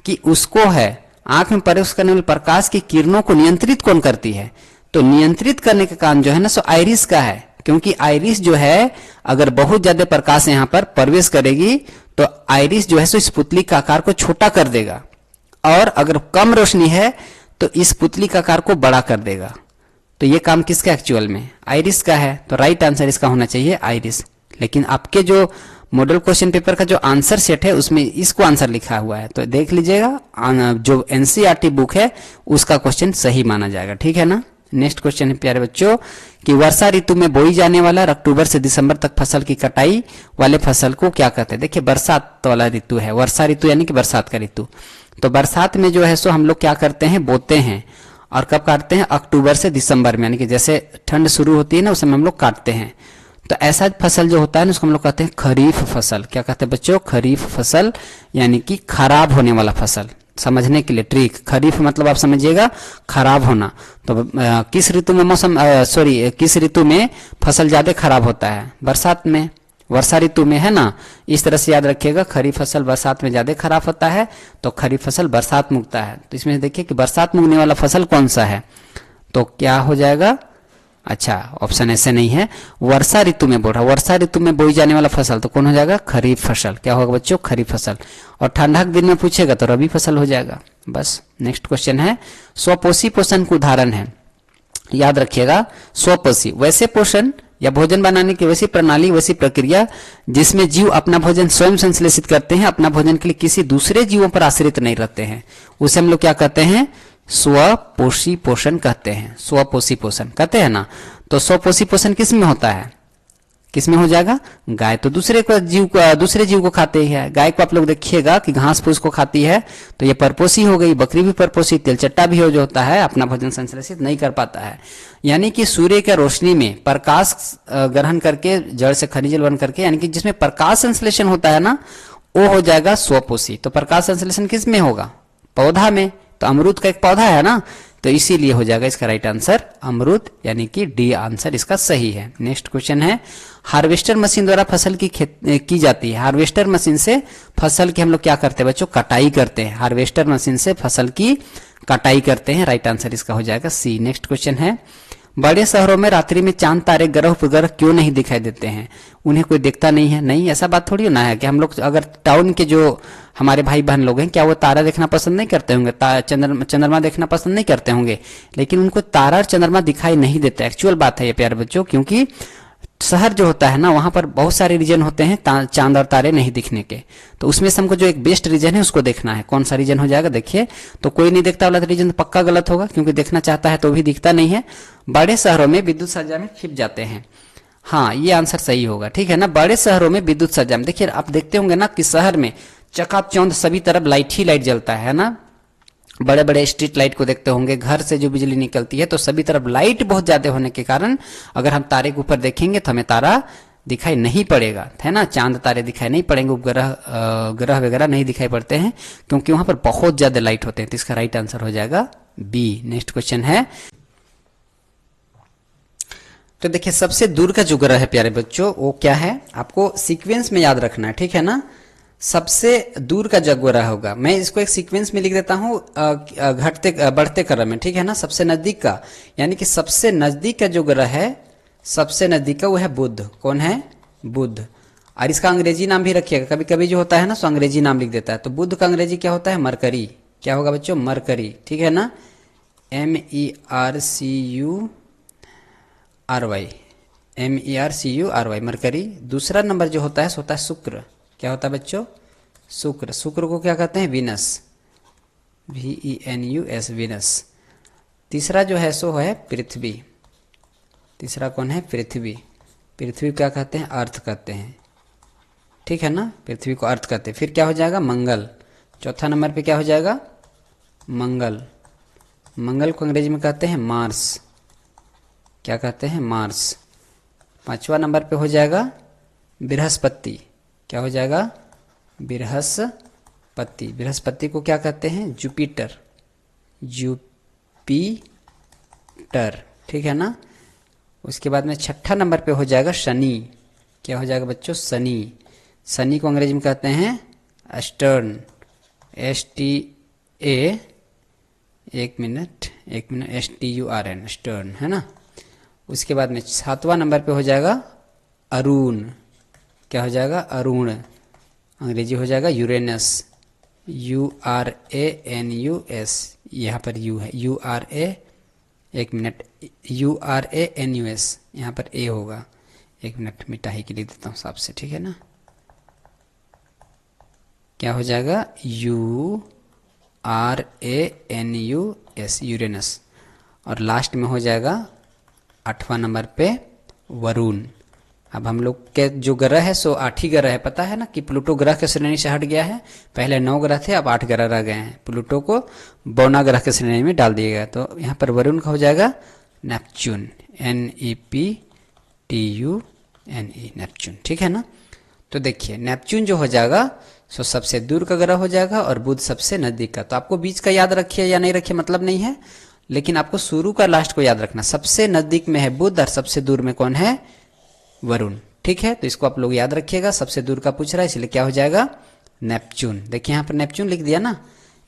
कि उसको है आंख में प्रवेश करने वाले प्रकाश की किरणों को नियंत्रित कौन करती है? तो नियंत्रित करने का काम जो है ना सो आइरिस का है, क्योंकि आइरिस जो है अगर बहुत ज्यादा प्रकाश यहां पर प्रवेश करेगी तो आइरिस जो है सो इस पुतली का आकार को छोटा कर देगा, और अगर कम रोशनी है तो इस पुतली का आकार को बड़ा कर देगा। तो ये काम किसका एक्चुअल में? आइरिस का है। तो राइट आंसर इसका होना चाहिए आइरिस। लेकिन आपके जो मॉडल क्वेश्चन पेपर का जो आंसर सेट है उसमें इसको आंसर लिखा हुआ है, तो देख लीजिएगा, जो एनसीईआरटी बुक है उसका क्वेश्चन सही माना जाएगा, ठीक है ना। नेक्स्ट क्वेश्चन है प्यारे बच्चों कि वर्षा ऋतु में बोई जाने वाला अक्टूबर से दिसंबर तक फसल की कटाई वाले फसल को क्या कहते हैं? देखिए बरसात वाला ऋतु है, वर्षा ऋतु यानी कि बरसात का ऋतु। तो बरसात में जो है सो हम लोग क्या करते हैं? बोते हैं। और कब काटते हैं? अक्टूबर से दिसंबर में, यानी कि जैसे ठंड शुरू होती है ना उस समय हम लोग काटते हैं। तो ऐसा फसल जो होता है ना उसको हम लोग कहते हैं खरीफ फसल। क्या कहते हैं बच्चों? खरीफ फसल, यानी कि खराब होने वाला फसल। समझने के लिए ट्रिक, खरीफ मतलब आप समझिएगा खराब होना। तो किस ऋतु में किस ऋतु में फसल ज्यादा खराब होता है? बरसात में, वर्षा ऋतु में, है ना। इस तरह से याद रखिएगा, खरीफ फसल बरसात में ज्यादा खराब होता है, तो खरीफ फसल बरसात में उगता है। तो इसमें देखिए कि बरसात में उगने वाला फसल कौन सा है, तो क्या हो जाएगा? अच्छा, ऑप्शन ऐसे नहीं है, वर्षा ऋतु में बोल रहा, वर्षा ऋतु में बोई जाने वाला फसल तो कौन हो जाएगा? खरीफ फसल। क्या होगा बच्चों? खरीफ फसल। और ठंडा के दिन में पूछेगा तो रबी फसल हो जाएगा। बस। नेक्स्ट क्वेश्चन है स्वपोषी पोषण का उदाहरण है, याद रखिएगा, स्वपोषी वैसे पोषण या भोजन बनाने की वैसी प्रणाली, वैसी प्रक्रिया जिसमें जीव अपना भोजन स्वयं संश्लेषित करते हैं, अपना भोजन के लिए किसी दूसरे जीवों पर आश्रित नहीं रहते हैं, उसे हम लोग क्या कहते हैं? स्वपोषी पोषण कहते हैं। स्वपोषी पोषण कहते हैं ना। तो स्वपोषी पोषण किस में होता है? किस में हो जाएगा? गाय तो दूसरे जीव को खाते हैं। गाय को आप लोग देखिएगा कि घास फूस को खाती है, तो ये परपोषी हो गई। बकरी भी परपोषी, तिलचट्टा भी हो जो होता है अपना भोजन संश्लेषित नहीं कर पाता है। यानी कि सूर्य की रोशनी में प्रकाश ग्रहण करके जड़ से खनिज बन करके, यानी कि जिसमें प्रकाश संश्लेषण होता है ना, वो हो जाएगा स्वपोषी। तो प्रकाश संश्लेषण किस में होगा? पौधा में। तो अमरूद का एक पौधा है ना, तो इसीलिए हो जाएगा इसका राइट आंसर अमरूद, यानी कि डी आंसर इसका सही है। नेक्स्ट क्वेश्चन है हार्वेस्टर मशीन द्वारा फसल की जाती है। हार्वेस्टर मशीन से फसल की हम लोग क्या करते हैं बच्चों? कटाई करते हैं। हार्वेस्टर मशीन से फसल की कटाई करते हैं, राइट आंसर इसका हो जाएगा सी। नेक्स्ट क्वेश्चन है बड़े शहरों में रात्रि में चांद तारे ग्रह उपग्रह क्यों नहीं दिखाई देते हैं? उन्हें कोई देखता नहीं है? नहीं, ऐसा बात थोड़ी ना है कि हम लोग अगर टाउन के जो हमारे भाई बहन लोग हैं, क्या वो तारा देखना पसंद नहीं करते होंगे? चंद्रमा देखना पसंद नहीं करते होंगे, लेकिन उनको तारा और चंद्रमा दिखाई नहीं देता। एक्चुअल बात है ये प्यारे बच्चों, क्योंकि शहर जो होता है ना वहां पर बहुत सारे रीजन होते हैं चांद और तारे नहीं दिखने के। तो उसमें से हमको जो एक बेस्ट रीजन है उसको देखना है। कौन सा रीजन हो जाएगा? देखिए, तो कोई नहीं देखता वाला रीजन तो पक्का गलत होगा, क्योंकि देखना चाहता है तो भी दिखता नहीं है। बड़े शहरों में विद्युत सज्जा में छिप जाते हैं। हाँ, ये आंसर सही होगा, ठीक है ना। बड़े शहरों में विद्युत सज्जा में, देखिए आप देखते होंगे ना कि शहर में चकाचौंध सभी तरफ लाइट ही लाइट जलता है ना। बड़े बड़े स्ट्रीट लाइट को देखते होंगे, घर से जो बिजली निकलती है, तो सभी तरफ लाइट बहुत ज्यादा होने के कारण अगर हम तारे के ऊपर देखेंगे तो हमें तारा दिखाई नहीं पड़ेगा, है ना। चांद तारे दिखाई नहीं पड़ेंगे, उपग्रह ग्रह वगैरह नहीं दिखाई पड़ते हैं, क्योंकि वहां पर बहुत ज्यादा लाइट होते हैं। तो इसका राइट आंसर हो जाएगा बी। नेक्स्ट क्वेश्चन है, तो देखिए सबसे दूर का जो ग्रह है प्यारे बच्चों, वो क्या है, आपको सीक्वेंस में याद रखना है, ठीक है ना। सबसे दूर का जो ग्रह होगा, मैं इसको एक सीक्वेंस में लिख देता हूँ घटते बढ़ते क्रम में, ठीक है ना। सबसे नजदीक का, यानी कि सबसे नजदीक का जो ग्रह है, सबसे नजदीक का वो है बुध। कौन है, बुध। और इसका अंग्रेजी नाम भी रखिएगा, कभी कभी जो होता है ना सो अंग्रेजी नाम लिख देता है। तो बुध का अंग्रेजी क्या होता है, मरकरी। क्या होगा बच्चों, मरकरी, ठीक है ना। MERCURY, MERCURY, mercury. दूसरा नंबर जो होता है सो होता है शुक्र। क्या होता है बच्चों, शुक्र। शुक्र को क्या कहते हैं, वीनस, VENUS, वीनस। तीसरा जो है सो है पृथ्वी। तीसरा कौन है, पृथ्वी। पृथ्वी क्या कहते हैं, अर्थ कहते हैं, ठीक है ना। पृथ्वी को अर्थ कहते हैं। फिर क्या हो जाएगा, मंगल। चौथा नंबर पे क्या हो जाएगा, मंगल। मंगल को अंग्रेजी में कहते हैं मार्स। क्या कहते हैं, मार्स। पांचवा नंबर पे हो जाएगा बृहस्पति। क्या हो जाएगा, बृहस्पति। बृहस्पति को क्या कहते हैं, जुपिटर, जुपिटर, ठीक है ना। उसके बाद में छठा नंबर पे हो जाएगा शनि। क्या हो जाएगा बच्चों, शनि। शनि को अंग्रेजी में कहते हैं स्टर्न, STA, एक मिनट STURN, स्टर्न, है ना। उसके बाद में सातवां नंबर पे हो जाएगा अरुण। क्या हो जाएगा, अरुण। अंग्रेजी हो जाएगा यूरेनस, URANUS, यहाँ पर यू है, एक मिनट, URANUS, यहाँ पर ए होगा। एक मिनट मिटाई के लिए देता हूँ साफ से, ठीक है ना। क्या हो जाएगा, URANUS, यूरेनस। और लास्ट में हो जाएगा 8वां नंबर पे वरुण। अब हम लोग के जो ग्रह है सो 8 ही ग्रह है, पता है ना कि प्लूटो ग्रह के श्रेणी से हट गया है। पहले 9 ग्रह थे, अब 8 ग्रह रह गए हैं। प्लूटो को 52 ग्रह के श्रेणी में डाल दिया गया। तो यहाँ पर वरुण का हो जाएगा नेपच्यून, NEPTUNE, नेपच्यून, ठीक है ना। तो देखिए नेपच्यून जो हो जाएगा सो सबसे दूर का ग्रह हो जाएगा और बुध सबसे नजदीक का। तो आपको बीच का याद रखिए या नहीं रखिए मतलब नहीं है, लेकिन आपको शुरू का लास्ट को याद रखना। सबसे नजदीक में है बुध और सबसे दूर में कौन है, वरुण, ठीक है। तो इसको आप लोग याद रखिएगा, सबसे दूर का पूछ रहा है इसलिए क्या हो जाएगा, नेपच्यून। देखिए यहाँ पर नेपच्यून लिख दिया ना,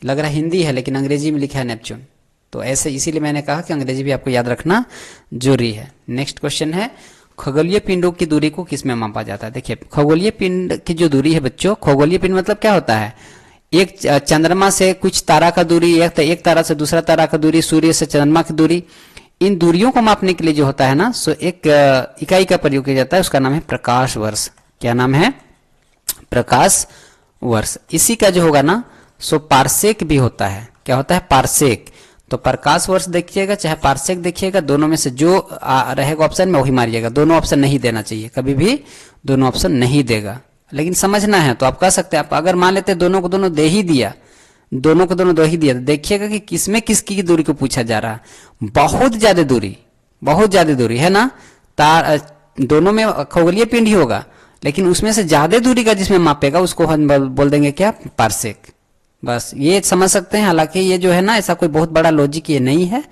लग रहा हिंदी है लेकिन अंग्रेजी में लिखा है नेपच्यून। तो ऐसे इसीलिए मैंने कहा कि अंग्रेजी भी आपको याद रखना जरूरी है। नेक्स्ट क्वेश्चन है, खगोलीय पिंडों की दूरी को किसमें मापा जाता है। देखिए खगोलीय पिंड की जो दूरी है बच्चों, खगोलीय पिंड मतलब क्या होता है, एक चंद्रमा से कुछ तारा का दूरी, एक तारा से दूसरा तारा का दूरी, सूर्य से चंद्रमा की दूरी। इन दूरियों को मापने के लिए जो होता है ना सो एक इकाई का प्रयोग किया जाता है, उसका नाम है प्रकाश वर्ष। क्या नाम है, प्रकाश वर्ष। इसी का जो होगा ना सो पारसेक भी होता है। क्या होता है, पारसेक। तो प्रकाश वर्ष देखिएगा चाहे पारसेक देखिएगा, दोनों में से जो रहेगा ऑप्शन में वही मारिएगा। दोनों ऑप्शन नहीं देना चाहिए, कभी भी दोनों ऑप्शन नहीं देगा, लेकिन समझना है तो आप कह सकते हैं। आप अगर मान लेते दोनों को दोनों दे ही दिया, दोनों को दोनों दे ही दिया, तो देखिएगा कि किसमें किसकी दूरी को पूछा जा रहा है। बहुत ज्यादा दूरी है ना, दोनों में खगोलीय पिंड ही होगा, लेकिन उसमें से ज्यादा दूरी का जिसमें मापेगा उसको हम बोल देंगे क्या, पारसेक। बस ये समझ सकते हैं। हालांकि ये जो है ना ऐसा कोई बहुत बड़ा लॉजिक ये नहीं है,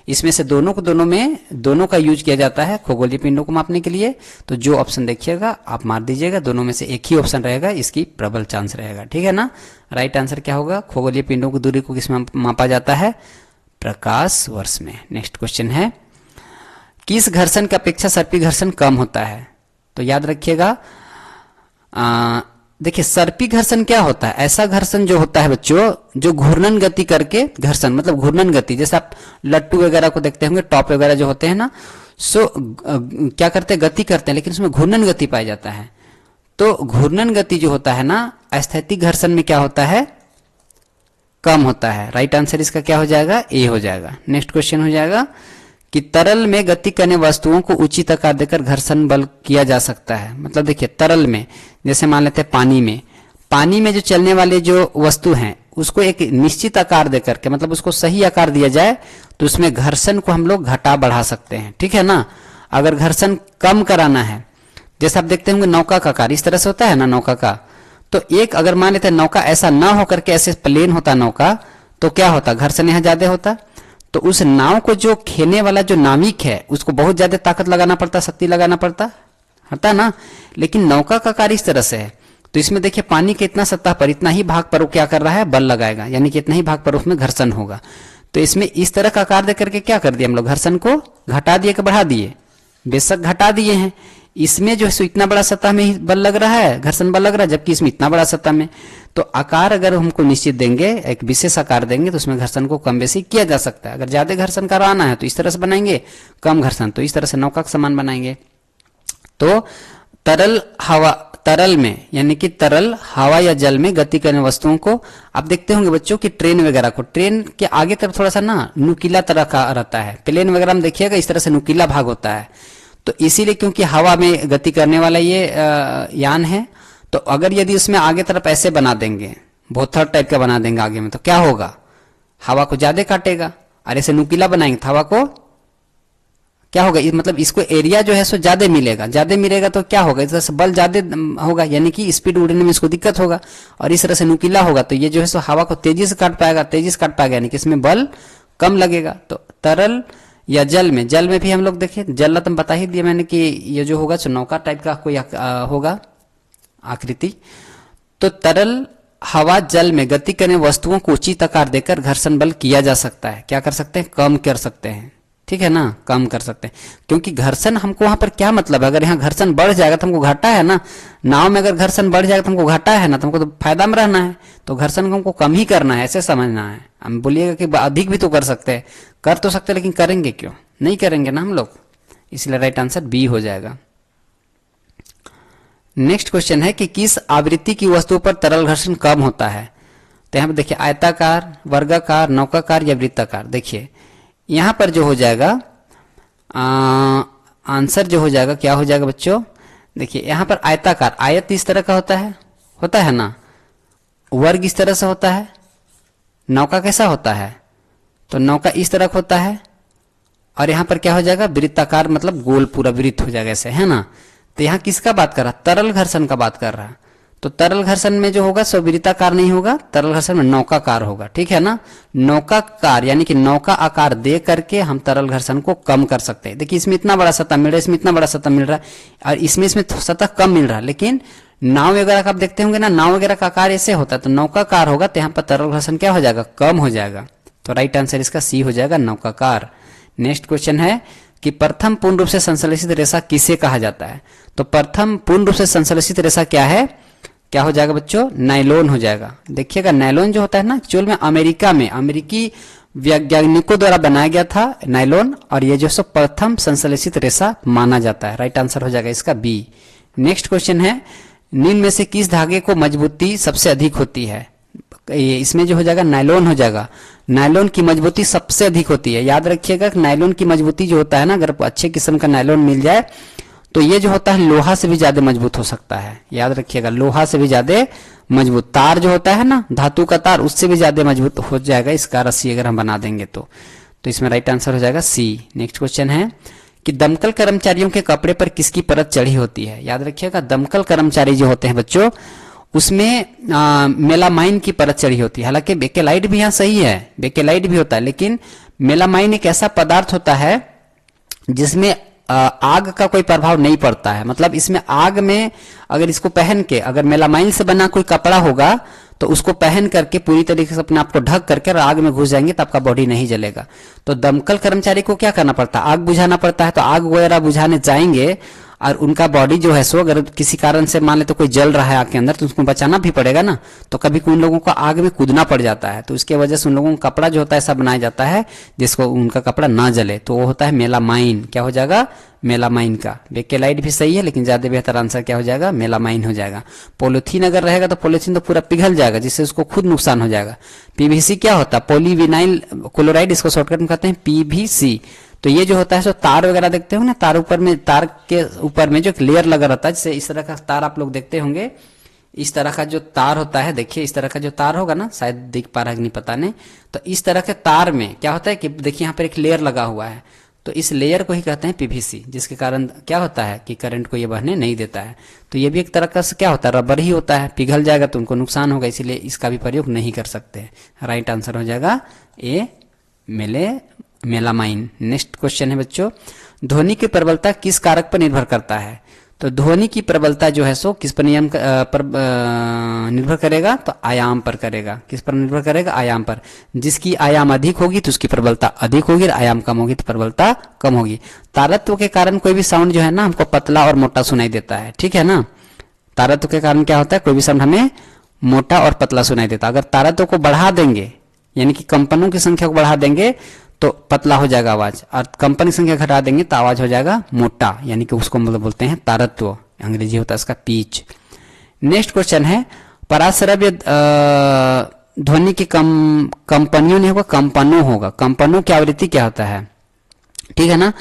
इसमें से दोनों का यूज किया जाता है खगोलीय पिंडों को मापने के लिए। तो जो ऑप्शन देखिएगा आप मार दीजिएगा, दोनों में से एक ही ऑप्शन रहेगा, इसकी प्रबल चांस रहेगा, ठीक है ना। राइट आंसर क्या होगा, खगोलीय पिंडों की दूरी को किसमें मापा जाता है, प्रकाश वर्ष में। नेक्स्ट क्वेश्चन है, किस घर्षण की अपेक्षा सर्पी घर्षण कम होता है। तो याद रखिएगा, देखिए सर्पी घर्षण क्या होता है, ऐसा घर्षण जो होता है बच्चों जो घूर्णन गति करके घर्षण, मतलब घूर्णन गति, जैसे आप लट्टू वगैरह को देखते होंगे, टॉप वगैरह जो होते हैं ना, सो क्या करते हैं, गति करते हैं, लेकिन उसमें घूर्णन गति पाया जाता है। तो घूर्णन गति जो होता है ना, स्थैतिक घर्षण में क्या होता है, कम होता है। राइट आंसर इसका क्या हो जाएगा, ए हो जाएगा। नेक्स्ट क्वेश्चन हो जाएगा कि तरल में गति करने वस्तुओं को उचित आकार देकर घर्षण बल किया जा सकता है। मतलब देखिए तरल में, जैसे मान लेते हैं पानी में जो चलने वाले जो वस्तु हैं उसको एक निश्चित आकार देकर के, मतलब उसको सही आकार दिया जाए तो उसमें घर्षण को हम लोग घटा बढ़ा सकते हैं, ठीक है ना। अगर घर्षण कम कराना है जैसे आप देखते होंगे नौका का आकार इस तरह से होता है ना नौका का, तो एक अगर मान लेते हैं नौका ऐसा ना होकर के ऐसे प्लेन होता नौका, तो क्या होता, घर्षण यहाँ ज्यादा होता, तो उस नाव को जो खेने वाला जो नाविक है उसको बहुत ज्यादा ताकत लगाना पड़ता, शक्ति लगाना पड़ता होता ना। लेकिन नौका का कार्य इस तरह से है, तो इसमें देखिए पानी के इतना सतह पर इतना ही भाग पर वो क्या कर रहा है, बल लगाएगा, यानी कि इतना ही भाग पर उसमें घर्षण होगा। तो इसमें इस तरह का आकार दे करके क्या कर दिया हम लोग, घर्षण को घटा दिए कि बढ़ा दिए, बेशक घटा दिए हैं। इसमें जो है सो इतना बड़ा सतह में ही बल लग रहा है, घर्षण बल लग रहा है, जबकि इसमें इतना बड़ा सतह में। तो आकार अगर हमको निश्चित देंगे, एक विशेष आकार देंगे, तो उसमें घर्षण को कम बेसी किया जा सकता है। अगर ज्यादा घर्षण करवाना है तो इस तरह से बनाएंगे, कम घर्षण तो इस तरह से नौका का समान बनाएंगे। तो तरल हवा, तरल में यानी कि तरल हवा या जल में गति करने वस्तुओं को आप देखते होंगे बच्चों की ट्रेन वगैरह को, ट्रेन के आगे तरफ थोड़ा सा ना नुकीला तरह का रहता है, प्लेन वगैरह में देखिएगा इस तरह से नुकीला भाग होता है। तो इसीलिए क्योंकि हवा में गति करने वाला ये यान है, तो अगर यदि उसमें आगे तरफ ऐसे बना देंगे, बोथर टाइप का बना देंगे आगे में, तो क्या होगा, हवा को ज्यादा काटेगा। और ऐसे नुकीला बनाएंगे तो हवा को क्या होगा, मतलब इसको एरिया जो है सो ज्यादा मिलेगा, ज्यादा मिलेगा तो क्या होगा, इस तरह से बल ज्यादा होगा, यानी कि स्पीड उड़ने में इसको दिक्कत होगा। और इस तरह से नुकीला होगा तो ये जो है सो हवा को तेजी से काट पाएगा, तेजी से काट पाएगा, यानी कि इसमें बल कम लगेगा। तो तरल या जल में, जल में भी हम लोग देखिए, जल तो बता ही दिया मैंने कि ये जो होगा सो नौका टाइप का कोई होगा आकृति। तो तरल हवा जल में गति करने वस्तुओं को उचित आकार देकर घर्षण बल किया जा सकता है। क्या कर सकते हैं, कम कर सकते हैं, ठीक है ना, कम कर सकते हैं। क्योंकि घर्षण हमको वहां पर क्या मतलब है, अगर यहाँ घर्षण बढ़ जाएगा तो हमको घाटा है ना, नाव में अगर घर्षण बढ़ जाएगा तो हमको घाटा है ना, तो हमको तो फायदा में रहना है, तो घर्षण को हमको कम ही करना है, ऐसे समझना है। हम बोलिएगा कि अधिक भी तो कर सकते हैं, कर तो सकते हैं, लेकिन करेंगे क्यों, नहीं करेंगे ना हम लोग, इसलिए राइट आंसर बी हो जाएगा। नेक्स्ट क्वेश्चन है कि किस आवृत्ति की वस्तु पर तरल घर्षण कम होता है। तो यहाँ पर देखिए आयताकार, वर्गाकार, नौकाकार या वृत्ताकार। देखिए यहां पर जो हो जाएगा आंसर जो हो जाएगा क्या हो जाएगा बच्चों, देखिए यहां पर आयताकार, आयत इस तरह का होता है ना, वर्ग इस तरह से होता है, नौका कैसा होता है, तो नौका इस तरह होता है, और यहां पर क्या हो जाएगा, वृत्ताकार, मतलब गोल पूरा वृत्त हो जाएगा ऐसे, है ना। तो यहां किसका बात कर रहा, तरल घर्षण का बात कर रहा है। तो तरल घर्षण में जो होगा सो वृत्ताकार नहीं होगा, तरल घर्षण में नौकाकार होगा, ठीक है ना। नौकाकार यानी कि नौका आकार दे करके हम तरल घर्षण को कम कर सकते हैं। देखिए इसमें इतना बड़ा सतह मिल रहा है, इसमें इतना बड़ा सतह मिल रहा है, और इसमें सतह कम मिल रहा है। लेकिन नाव वगैरह का आप देखते होंगे ना, नाव वगैरह का आकार ऐसे होता है, तो नौकाकार होगा, तो यहाँ पर तरल घर्षण क्या हो जाएगा, कम हो जाएगा। तो राइट आंसर इसका सी हो जाएगा, नौकाकार। नेक्स्ट क्वेश्चन है कि प्रथम पूर्ण रूप से संश्लेषित रेशा किसे कहा जाता है। तो प्रथम पूर्ण रूप से संश्लेषित रेशा क्या है, क्या हो जाएगा बच्चों, नायलॉन हो जाएगा। देखिएगा नायलॉन जो होता है ना, एक्चुअल में अमेरिका में अमेरिकी वैज्ञानिकों द्वारा बनाया गया था नायलॉन, और ये जो सो प्रथम संश्लेषित रेशा माना जाता है। राइट आंसर हो जाएगा इसका बी। नेक्स्ट क्वेश्चन है निम्न में से किस धागे को मजबूती सबसे अधिक होती है। इसमें जो हो जाएगा नायलॉन हो जाएगा, नायलॉन की मजबूती सबसे अधिक होती है। याद रखिएगा नायलॉन की मजबूती जो होता है ना, अगर अच्छे किस्म का नायलॉन मिल जाए तो ये जो होता है लोहा से भी ज्यादा मजबूत हो सकता है। याद रखिएगा लोहा से भी ज्यादा मजबूत, तार जो होता है ना धातु का तार, उससे भी ज्यादा मजबूत हो जाएगा इसका रस्सी अगर हम बना देंगे तो इसमें राइट आंसर हो जाएगा सी। नेक्स्ट क्वेश्चन है कि दमकल कर्मचारियों के कपड़े पर किसकी परत चढ़ी होती है। याद रखिएगा दमकल कर्मचारी जो होते हैं बच्चों, उसमें मेलामाइन की परत चढ़ी होती है। हालांकि बेकेलाइट भी यहाँ सही है, बेकेलाइट भी होता है, लेकिन मेलामाइन एक ऐसा पदार्थ होता है जिसमें आग का कोई प्रभाव नहीं पड़ता है। मतलब इसमें आग में अगर इसको पहन के, अगर मेलामाइन से बना कोई कपड़ा होगा तो उसको पहन करके पूरी तरीके से अपने आप को ढक करके आग में घुस जाएंगे तो आपका बॉडी नहीं जलेगा। तो दमकल कर्मचारी को क्या करना पड़ता है, आग बुझाना पड़ता है। तो आग वगैरह बुझाने जाएंगे और उनका बॉडी जो है सो अगर किसी कारण से मान ले तो कोई जल रहा है आग के अंदर, तो उसको बचाना भी पड़ेगा ना। तो कभी उन लोगों को आग में कूदना पड़ जाता है, तो इसके वजह से उन लोगों का कपड़ा जो होता है ऐसा बनाया जाता है जिसको उनका कपड़ा ना जले, तो वो होता है मेलामाइन। क्या हो जाएगा, मेलामाइन का। बेकेलाइट भी सही है, लेकिन ज्यादा बेहतर आंसर क्या हो जाएगा, मेलामाइन हो जाएगा। पॉलिथीन अगर रहेगा तो पॉलिथीन तो पूरा पिघल जाएगा, जिससे उसको खुद नुकसान हो जाएगा। पीवीसी क्या होता है, पॉलीविनाइल क्लोराइड, इसको शॉर्टकट में कहते हैं पीवीसी। तो ये जो होता है सो तार वगैरह देखते हो ना, तार ऊपर में, तार के ऊपर में जो एक लेयर लगा रहता है, जैसे इस तरह का तार आप लोग देखते होंगे, इस तरह का जो तार होता है, देखिए इस तरह का जो तार होगा ना, शायद दिख पा रहा है नहीं पता नहीं। तो इस तरह के तार में क्या होता है कि देखिए यहाँ पर एक लेयर लगा हुआ है, तो इस लेयर को ही कहते हैं पीवीसी, जिसके कारण क्या होता है कि करंट को ये बहने नहीं देता है। तो ये भी एक तरह का क्या होता है, रबर ही होता है, पिघल जाएगा तो उनको नुकसान होगा, इसीलिए इसका भी प्रयोग नहीं कर सकते। राइट आंसर हो जाएगा ए मेलामाइन। नेक्स्ट क्वेश्चन है बच्चों, ध्वनि की प्रबलता किस कारक पर निर्भर करता है? तो ध्वनि की प्रबलता जो है सो किस पर निर्भर करेगा? तो आयाम पर करेगा। किस पर निर्भर करेगा? आयाम पर। जिसकी आयाम अधिक होगी तो उसकी प्रबलता अधिक होगी, और आयाम कम होगी तो प्रबलता कम होगी। तारत्व के कारण कोई भी साउंड जो है ना हमको पतला और मोटा सुनाई देता है, ठीक है ना। तारत्व के कारण क्या होता है, कोई भी साउंड हमें मोटा और पतला सुनाई देता है। अगर तारत्व को बढ़ा देंगे, यानी कि कंपनों की संख्या को बढ़ा देंगे तो पतला हो जाएगा आवाज, और कंपन की संख्या घटा देंगे तो आवाज हो जाएगा मोटा, यानी कि उसको मतलब बोलते हैं तारत्व, अंग्रेजी होता है इसका पिच। नेक्स्ट क्वेश्चन है, पराश्रव्य ध्वनि की कंपनियों नहीं होगा, कंपनों होगा। कंपनों की आवृत्ति क्या होता है, ठीक है ना।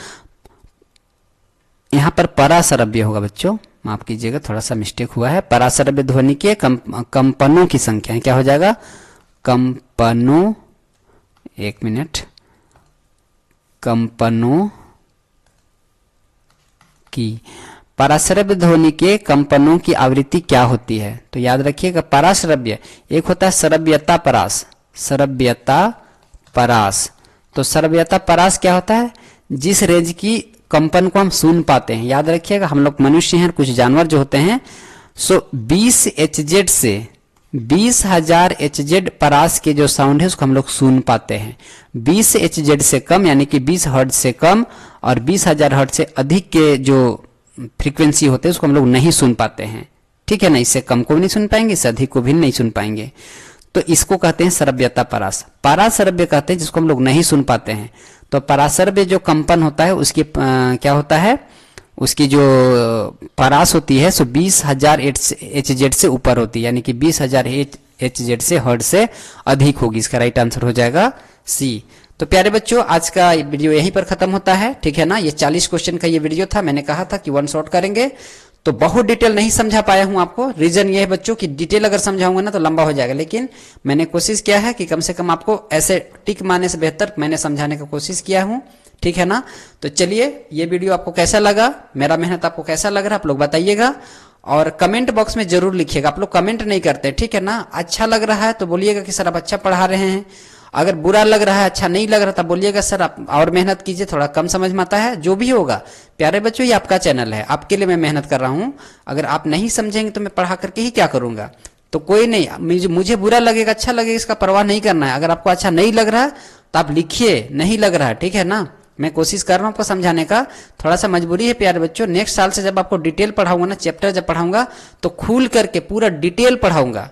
यहां पर पराश्रव्य होगा बच्चों, माफ कीजिएगा थोड़ा सा मिस्टेक हुआ है। पराश्रव्य ध्वनि के कंपनों की संख्या क्या हो जाएगा, कंपनों, एक मिनट, कंपनों की। पराश्रव्य ध्वनि के कंपनों की आवृत्ति क्या होती है? तो याद रखिएगा, पराश्रव्य एक होता है श्रव्यता परास, श्रव्यता परास। तो श्रव्यता परास क्या होता है, जिस रेंज की कंपन को हम सुन पाते हैं। याद रखिएगा, हम लोग मनुष्य हैं, कुछ जानवर जो होते हैं, सो 20 HZ से 20,000 HZ परास के जो साउंड है उसको हम लोग सुन पाते हैं। 20 HZ से कम यानी कि 20 हर्ट्ज से कम और 20,000 हर्ट्ज से अधिक के जो फ्रीक्वेंसी होते हैं उसको हम लोग नहीं सुन पाते हैं, ठीक है ना। इससे कम को भी नहीं सुन पाएंगे, इससे अधिक को भी नहीं सुन पाएंगे। तो इसको कहते हैं श्रव्यता परास। पराश्रव्य कहते हैं जिसको हम लोग नहीं सुन पाते हैं। तो पराश्रव्य जो कंपन होता है उसकी क्या होता है, उसकी जो परास होती है सो 20,000 HZ से ऊपर होती है, यानी कि 20,000 HZ से हर्ट्ज से अधिक होगी। इसका राइट आंसर हो जाएगा सी। तो प्यारे बच्चों, आज का वीडियो यहीं पर खत्म होता है, ठीक है ना। ये 40 क्वेश्चन का ये वीडियो था, मैंने कहा था कि वन शॉट करेंगे, तो बहुत डिटेल नहीं समझा पाया हूं आपको। रीजन ये है बच्चों कि डिटेल अगर समझाऊंगा ना तो लंबा हो जाएगा, लेकिन मैंने कोशिश किया है कि कम से कम आपको ऐसे टिक मारने से बेहतर मैंने समझाने का कोशिश किया हूं, ठीक है ना। तो चलिए, ये वीडियो आपको कैसा लगा, मेरा मेहनत आपको कैसा लग रहा है, आप लोग बताइएगा और कमेंट बॉक्स में जरूर लिखिएगा। आप लोग कमेंट नहीं करते, ठीक है ना। अच्छा लग रहा है तो बोलिएगा कि सर आप अच्छा पढ़ा रहे हैं, अगर बुरा लग रहा है, अच्छा नहीं लग रहा, तब बोलिएगा सर आप और मेहनत कीजिए, थोड़ा कम समझ में आता है। जो भी होगा प्यारे बच्चों, ये आपका चैनल है, आपके लिए मैं मेहनत कर रहा हूं। अगर आप नहीं समझेंगे तो मैं पढ़ा करके ही क्या करूंगा। तो कोई नहीं, मुझे बुरा लगेगा अच्छा लगेगा इसका परवाह नहीं करना है। अगर आपको अच्छा नहीं लग रहा है तो आप लिखिए नहीं लग रहा है, ठीक है ना। मैं कोशिश कर रहा हूं आपको समझाने का, थोड़ा सा मजबूरी है प्यारे बच्चों। नेक्स्ट साल से जब आपको डिटेल पढ़ाऊंगा ना, चैप्टर जब पढ़ाऊंगा तो खुल करके पूरा डिटेल पढ़ाऊंगा।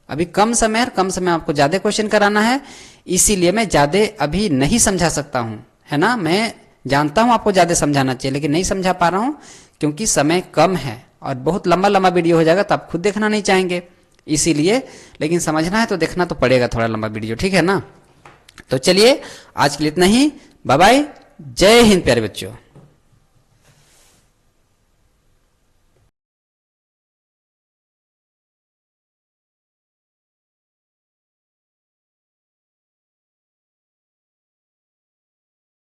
अभी कम समय आपको ज्यादा क्वेश्चन कराना है, इसीलिए मैं ज्यादा अभी नहीं समझा सकता हूं, है ना। मैं जानता हूं आपको ज्यादा समझाना चाहिए, लेकिन नहीं समझा पा रहा हूं क्योंकि समय कम है और बहुत लंबा लंबा वीडियो हो जाएगा तो आप खुद देखना नहीं चाहेंगे, इसीलिए। लेकिन समझना है तो देखना तो पड़ेगा थोड़ा लंबा वीडियो, ठीक है ना। तो चलिए आज के लिए इतना ही, बाय बाय, जय हिंद प्यारे बच्चों।